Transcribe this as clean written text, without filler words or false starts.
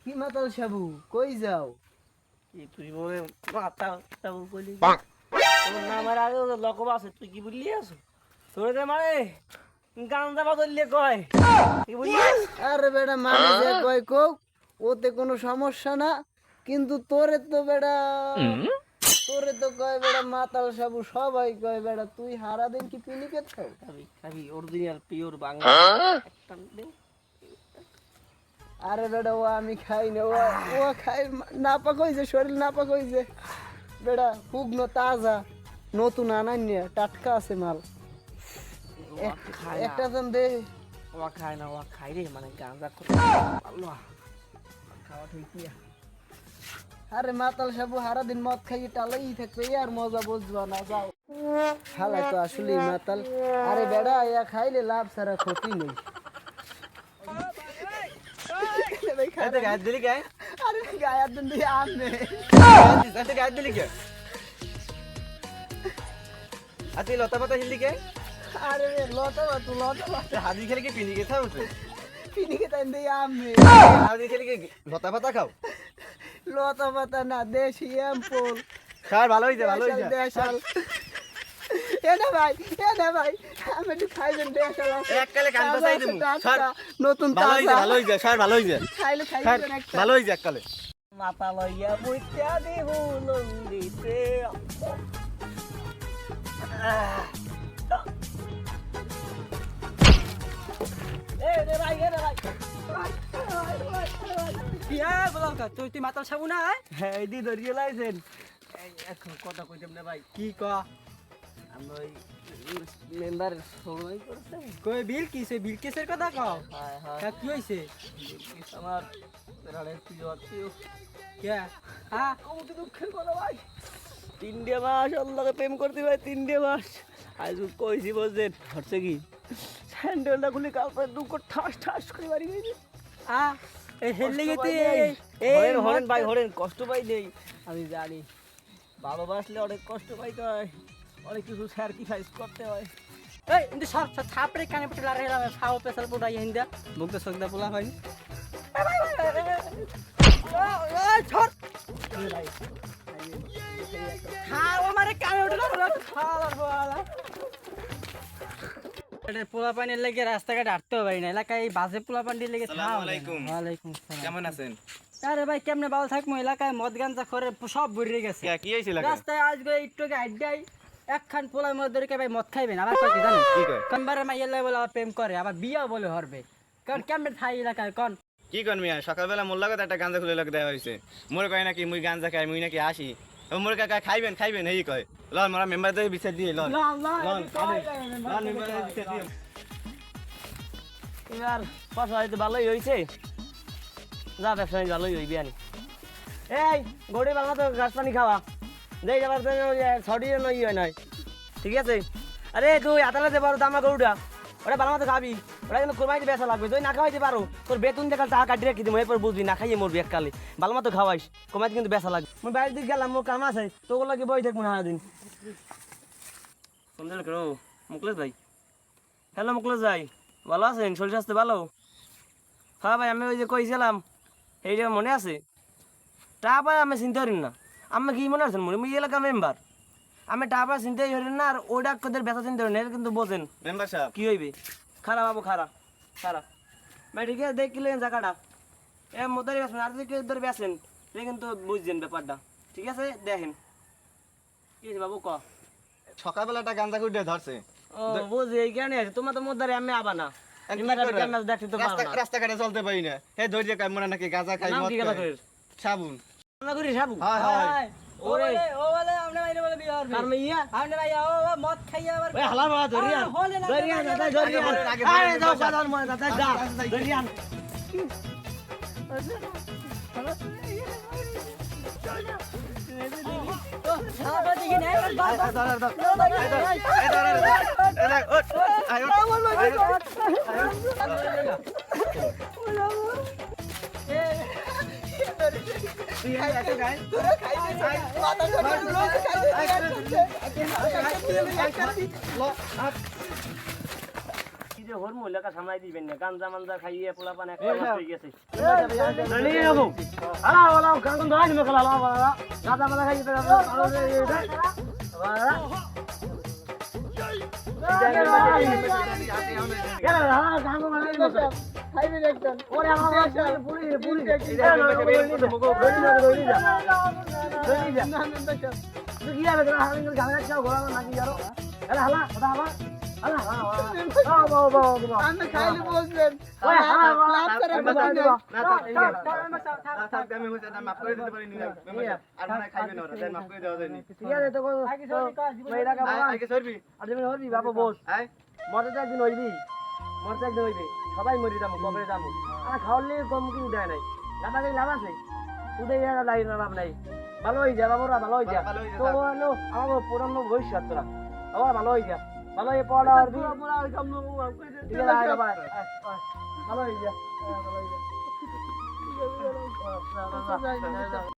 কি মাতাল সাবু কই যাও? কি তুই বলে মাথা টাবু কইলি তোর নামের আগে লকব আছে তুই কি বললি আছো তোরে দে মানে গান্দা বদললে কয় কি বললি আরে বেটা মানে যে কয় কো ওতে কোনো সমস্যা না, কিন্তু তোরে তো কয় বেটা মাতাল সাবু, সবাই কয় বেটা। তুই হারা দিন কি পিনিকে খাও? খাবি খাবি অরিজিনাল পিওর বাংলা একটা দে আরে বেটা ও আমি খাই না, ও খাই নাপাক হয়েছে, শরীর নাপাক হয়েছে বেটা। শুকনো তাজা নতুন আনাই টাটকা আছে মাল। একটা জন দে। ও খায় না ও খাই রে মানে গাঁজা করে আল্লাহ খাওয়া ঠিক কি আরে মাতাল সাবু হারা দিন মদ খাইয়ে টালাই থাকবে, আর মজা বুঝবা না। যাও হালাই তো আসলে মাতাল। আরে বেড়া ইয়া খাইলে লাভ ছাড়া ক্ষতি নেই। গায়ে দিলি গায়ে আরে গায়ের দিন দিয়ে আনে গায়ে দিলি কে আতি লতা পাতা হিলি কে আরে লতা হাজি খেলে কি পিনি কে খাও পিনিকে তাই দিয়ে আনে হাজি খেলে কি লতা পাতা খাও লতা পাতা না, দেশি এম্পল। স্যার ভালো হইছে ভালো হইছে দেশাল এনে ভাই আমি একটু খাইবেন দেশাল আছে। এককালে কান বাসাই দিমু স্যার নতুন ভালো হইছে তাজা ভালো হইছে স্যার ভালো হইছে খাইলে স্যার খাইবেন একটা। ভালো হইছে এককালে মাথা লইয়া বইতা দেহু লন্দিতে। এ রে ভাই ইয়া বলাও কা তুই মাতাল ছাবু না হ্যাঁ দি ধরিয়ে লাইছেন। এখন কথা কইতাম না ভাই। কি ক আমরা ওই মেম্বার সময় করতে কই বিল কিসে বিল কেসের কথা কও হ্যাঁ হ্যাঁ তা কি হইছে আমার রাড়ের প্রিয় কে হ্যাঁ কমতে দুঃখের কথা ভাই। 3 মাস অল্লাহকে প্রেম করতে ভাই, 3 মাস। আজ কইছি বলছেন হচ্ছে কি স্যান্ডেলটা খুলে কাপড় দুঃখ ঠাস ঠাস করে বাড়ি গেছে। আ এই হেললে গেতে হরেন হরেন ভাই হরেন, কষ্ট পাই নেই আমি জানি। ভালোবাসলে অনেক কষ্ট পাইতে হয়, অনেক কিছু স্যাক্রিফাইস করতে হয়। এই ইন্দু সব ছাপরে কানে পটে লারে হেলা ফাও পেছাল পোড়াই হিন্দা মুখ তো সকদা পোলা ভাই ছট খাও আমারে কানে উঠে লারে খাওয়ার বলা এটা পোলা পানির লাগি রাস্তাঘাট হাঁটতে পারি না এলাকায় এই বাজে পোলা পানির লেগে খাও। ওয়ালাইকুম সালাম কেমন আছেন? আরে ভাই কেমনে ভালো থাকবো, এলাকায় মদ গাঞ্জা করে সব ভরে গেছে। কি হয়েছিল? রাস্তায় আজকে একটু আড্ডাই একখান পোলার মধ্যে ধরে ভাই মদ খাইবেন আবার কয় কি জানেন কি কয়? কনবারে মাইয়ালে বলে আবার প্রেম করে আবার বিয়া বলে হরবে কারণ কেমনে থাই এলাকায় কোন কি কন মিয়া সকালবেলা মোর লাগত একটা গাঞ্জা খুলে লাগে দেওয়া হয়েছে। মোর কয় নাকি মুই গাঞ্জা খাই মুই নাকি আসি মোর কাকা খাইবেন খাইবেন এই কয় লন মোরা মেম্বারদের বিচার দিয়ে লন মেম্বারদের বিচার দিয়ে এবার ফসল হয়তো ভালোই হয়েছে, যা ব্যবসা ভালোই হইবি আনি। এই গড়ি বাংলা তো ঘাস পানি খাওয়া দেই যাবার ছড়িয়ে নই নয়, ঠিক আছে? আরে তুই আতালাতে পারো দামা গরুটা ওটা ভালো মতো খাবি, ওটা কিন্তু কোরবানিতে বেচা লাগবে। তুই না খাওয়াইতে পারো তোর বেতন দেখাল টাকা কাটি রেখে দিব, এরপর বুঝবি না খাইয়ে মরবি এককালে। ভালো মতো খাওয়াইস, কোরবানিতে কিন্তু বেচা লাগবে। আমি বাইরের দিকে গেলাম, মোর কাম আছে, তোগুলো লাগে বই থাকবো না দিন। সন্ধ্যা করো মুকলেশ ভাই। হ্যালো মুকলেশ ভাই, ভালো আছেন? শরীর স্বাস্থ্য ভালো? হ্যাঁ ভাই আমি ওই যে কইছিলাম এইটা মনে আছে টা ভাই আমি চিন্তা করেন না। আমি কি মনে আছেন মনে মুই এলাকা মেম্বার, আমি টা ভাই চিন্তাই করেন না। আর ওইটা কোদের ব্যথা চিন্তা করেন, এটা কিন্তু বোঝেন মেম্বার সাহেব কি হইবে। খারাপ বাবু খারাপ খারাপ ভাই, ঠিক আছে দেখলেন জায়গাটা এ মোদারি বেছেন আর যদি ধরে বেছেন এটা কিন্তু বুঝছেন ব্যাপারটা, ঠিক আছে? দেখেন কি হয়েছে বাবু ক। সকালবেলা একটা গাঞ্জা খুঁড়ে ধরছে। ও বুঝি এই কেন তোমার তো মোদারি আমি আবা না দেখতে তো পারো না। রাস্তাঘাটে চলতে পারি না, হে ধৈর্য কাই মোরা নাকি গাঁজা খাই নাম মদ কি গেল খাই। সাবুন আমরা করি সাবু হয় হয় ওরে ও বলে আপনি বাইরে বলে বিয়া হরবে আর মাইয়া আপনি ভাই ও মদ খাইয়া আবার ওই হালার বাবা ধরিয়া ধরিয়া দাদা ধরিয়া আরে যাও সাধারণ মনে দাদা যা ধরিয়া সারা দেখি না যে হর মহিলাকে সামলাই দিবেন না গাঞ্জা মাঞ্জা খাইয়ে পোলা পান একটা এই নষ্ট না। হয়ে গেছে নিয়ে যাবো আলা আলা কাঙ্গন ধরা দিবে খেলা আলা আলা গাঁজা মাঞ্জা খাইয়ে তো আমি খাইলে বলছেন মাফ করে দিতে পারি আর মনে হয় খাইবেন ওরা তাই মাফ করে দেওয়া যায়নি আগে সরবি আয় মরতে একদিন হইবি মরতে একদিন হইবে সবাই মরি যাবো কবরে যাবো আর খাওয়ালে কম কিছু দেয় নাই গাঁদা খাই লাভ আছে উদয় লাভ নাই ভালো হয়ে যা বাবুরা ভালো হয়ে যা ভালো হয়ে যা, তো আমার পুরানো ভবিষ্যৎ তোরা আবার ভালো হয়ে যা ভালো হয়ে পড়া আর ঠিক আছে আয় বাবা, আয়, আয়। ভালো হয়ে যা ভালো হয়ে যা